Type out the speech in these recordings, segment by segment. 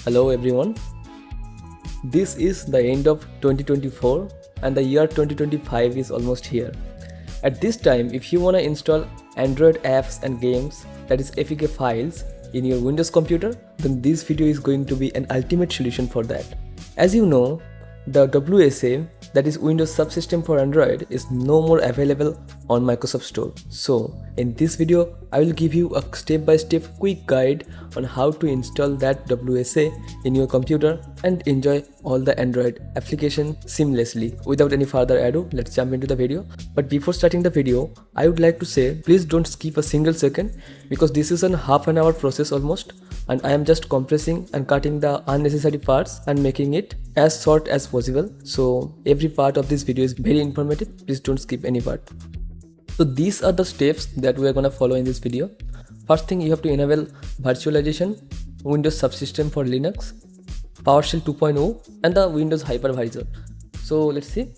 Hello everyone. This is the end of 2024 and the year 2025 is almost here. At this time, if you want to install Android apps and games, that is APK Files, in your Windows computer, then this video is going to be an ultimate solution for that. As you know, the WSA, that is Windows Subsystem for Android, is no more available on Microsoft Store. So in this video, I will give you a step-by-step quick guide on how to install that WSA in your computer and enjoy all the Android application seamlessly. Without any further ado, let's jump into the video. But before starting the video, I would like to say, please don't skip a single second because this is a half an hour process almost, and I am just compressing and cutting the unnecessary parts and making it as short as possible. So every part of this video is very informative. Please don't skip any part. So these are the steps that we are gonna follow in this video. First thing, you have to enable Virtualization, Windows Subsystem for Linux, PowerShell 2.0 and the Windows Hypervisor. So let's see.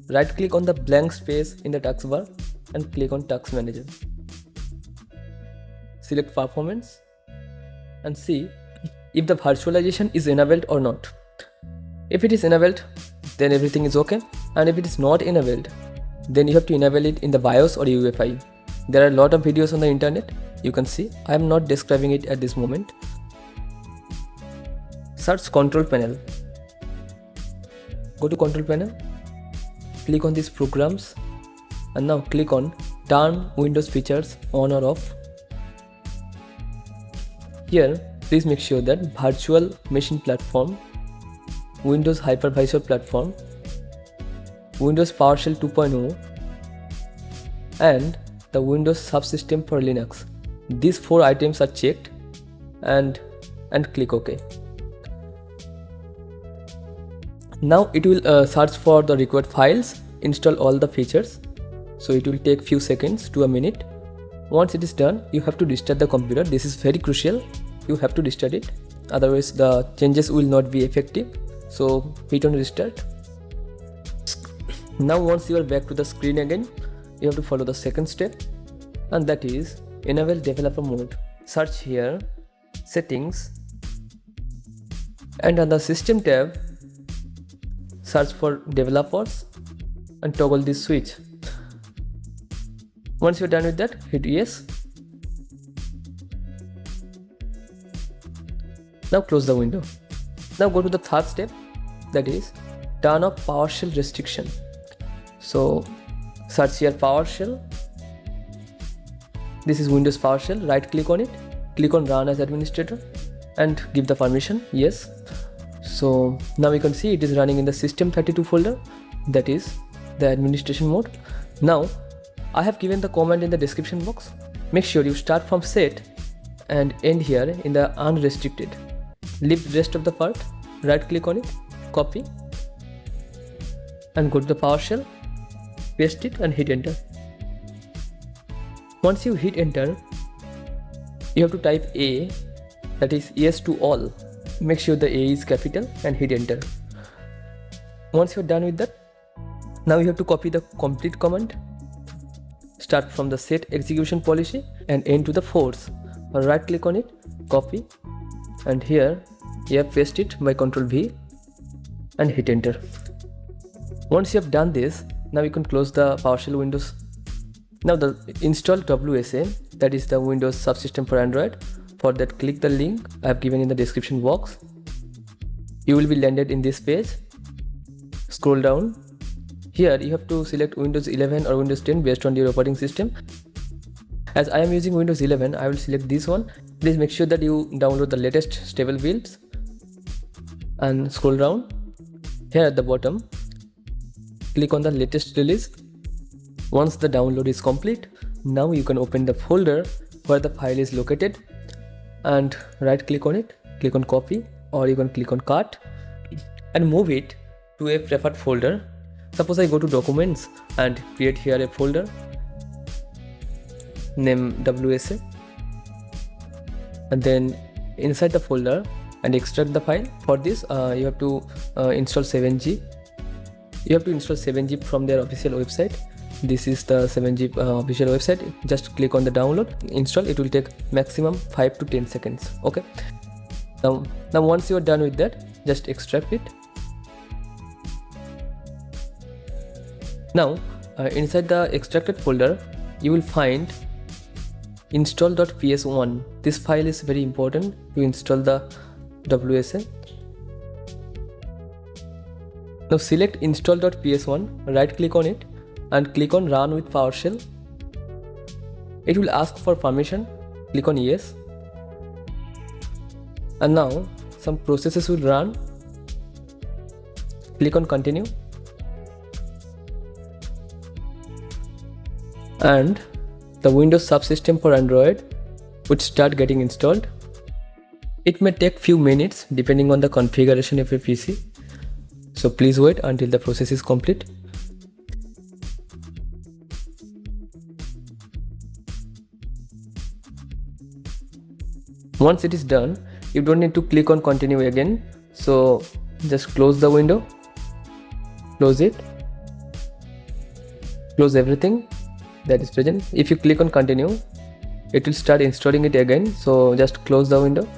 Right click on the blank space in the taskbar and click on Task Manager. Select Performance and see if the virtualization is enabled or not. If it is enabled, then everything is okay, and if it is not enabled, then you have to enable it in the BIOS or UEFI. There are a lot of videos on the internet, you can see. I am not describing it at this moment. Search Control Panel. Go to Control Panel, click on these programs, and now click on Turn Windows Features on or off. Here, please make sure that Virtual Machine Platform, Windows Hypervisor Platform, Windows PowerShell 2.0 and the Windows Subsystem for Linux. These 4 items are checked and click OK. Now it will search for the required files, install all the features. So it will take few seconds to a minute. Once it is done, you have to restart the computer. This is very crucial. You have to restart it, otherwise the changes will not be effective. So hit on restart. Now once you are back to the screen again, you have to follow the second step, and that is enable developer mode. Search here, settings, and on the system tab, search for developers and toggle this switch. Once you're done with that, hit yes. Now close the window. Now go to the third step, that is turn off PowerShell restriction. So search here PowerShell. This is Windows PowerShell. Right click on it, click on Run as Administrator and give the permission, yes. So now you can see it is running in the System32 folder, that is the administration mode. Now I have given the command in the description box. Make sure you start from set and end here in the unrestricted. Leave the rest of the part, right click on it, copy and go to the PowerShell, paste it and hit enter. Once you hit enter, you have to type A, that is yes to all. Make sure the A is capital and hit enter. Once you're done with that, now you have to copy the complete command. Start from the Set-ExecutionPolicy and end to the force. Right click on it, copy, and here you have paste it by Ctrl V and hit enter. Once you have done this, now you can close the PowerShell windows. Now the install WSA, that is the Windows Subsystem for Android. For that, click the link I have given in the description box. You will be landed in this page. Scroll down. Here you have to select Windows 11 or Windows 10 based on your operating system. As I am using Windows 11, I will select this one. Please make sure that you download the latest stable builds and scroll down. Here at the bottom, click on the latest release. Once the download is complete, now you can open the folder where the file is located and right click on it, click on copy, or you can click on cut and move it to a preferred folder. Suppose I go to documents and create here a folder, name WSA, and then inside the folder and extract the file. For this you have to install 7G. You have to install 7G from their official website. this is the 7G official website. Just click on the download, install. It will take maximum 5 to 10 seconds. Okay, now once you are done with that, just extract it. Now inside the extracted folder you will find install.ps1. this file is very important to install the WSA. Now select install.ps1, right click on it and click on run with PowerShell. It will ask for permission, click on yes, and now some processes will run. Click on continue, and the Windows Subsystem for Android would start getting installed. It may take few minutes depending on the configuration of your PC, so please wait until the process is complete. Once it is done, you don't need to click on continue again, so just close the window, close it, close everything that is present. If you click on continue, it will start installing it again, so just close the window.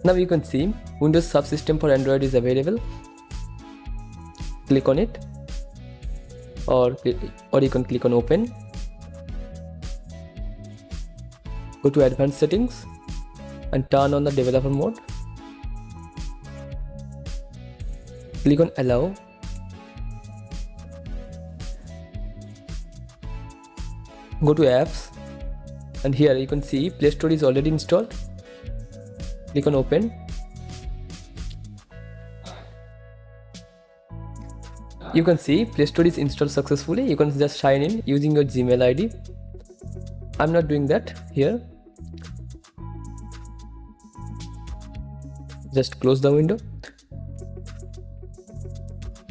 Now you can see Windows Subsystem for Android is available. Click on it, or you can click on open. Go to advanced settings and turn on the developer mode. Click on allow. Go to apps, and here you can see Play Store is already installed. Click on open. You can see Play Store is installed successfully. You can just sign in using your Gmail ID. I'm not doing that here. Just close the window.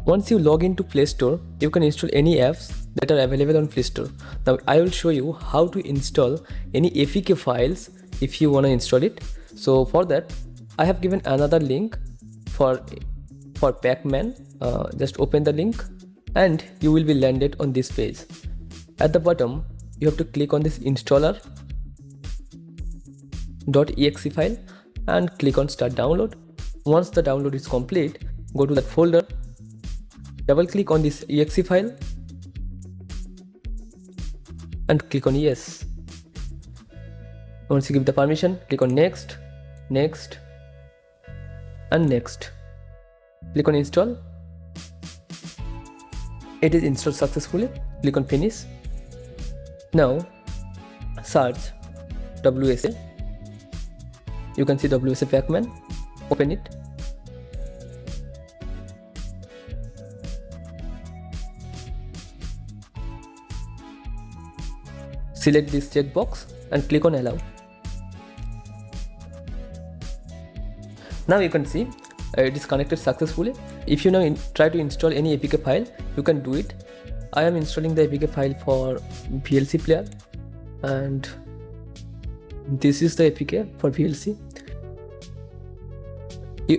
Once you log into Play Store, you can install any apps that are available on Play Store. Now I will show you how to install any APK files if you want to install it. So for that, I have given another link for Pacman. Just open the link and you will be landed on this page. At the bottom, you have to click on this installer.exe file and click on start download. Once the download is complete, go to that folder, double click on this exe file and click on yes. Once you give the permission, click on next, next and next. Click on install. It is installed successfully. Click on finish. Now search WSA. You can see WSA Pacman. Open it. Select this checkbox and click on allow. Now you can see it is connected successfully. If you now try to install any APK file, you can do it. I am installing the APK file for VLC player, and this is the APK for VLC.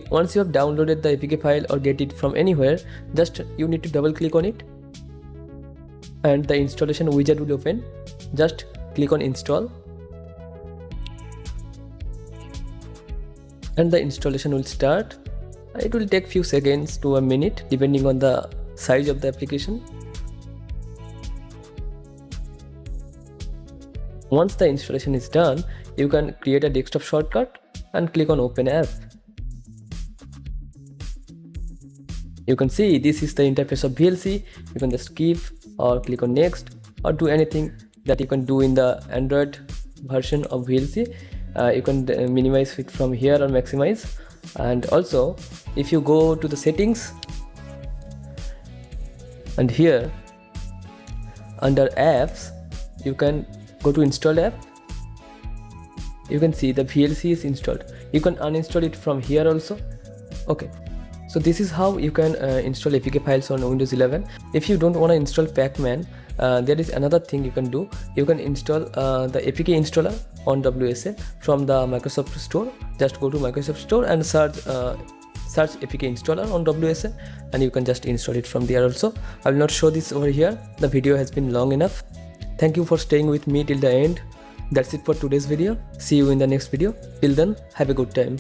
Once you have downloaded the APK file or get it from anywhere, just you need to double click on it and the installation wizard will open. Just click on install and the installation will start. It will take few seconds to a minute depending on the size of the application. Once the installation is done, you can create a desktop shortcut and click on open app. You can see this is the interface of VLC. You can just skip or click on next or do anything that you can do in the Android version of VLC. You can minimize it from here or maximize. And also if you go to the settings and here under apps, you can go to install app. You can see the VLC is installed. You can uninstall it from here also. Okay, so this is how you can install APK files on Windows 11. If you don't want to install Pacman, there is another thing you can do. You can install the APK installer on WSA from the Microsoft Store. Just go to Microsoft Store and search search APK installer on WSA and you can just install it from there also. I will not show this over here. The video has been long enough. Thank you for staying with me till the end. That's it for today's video. See you in the next video. Till then, have a good time.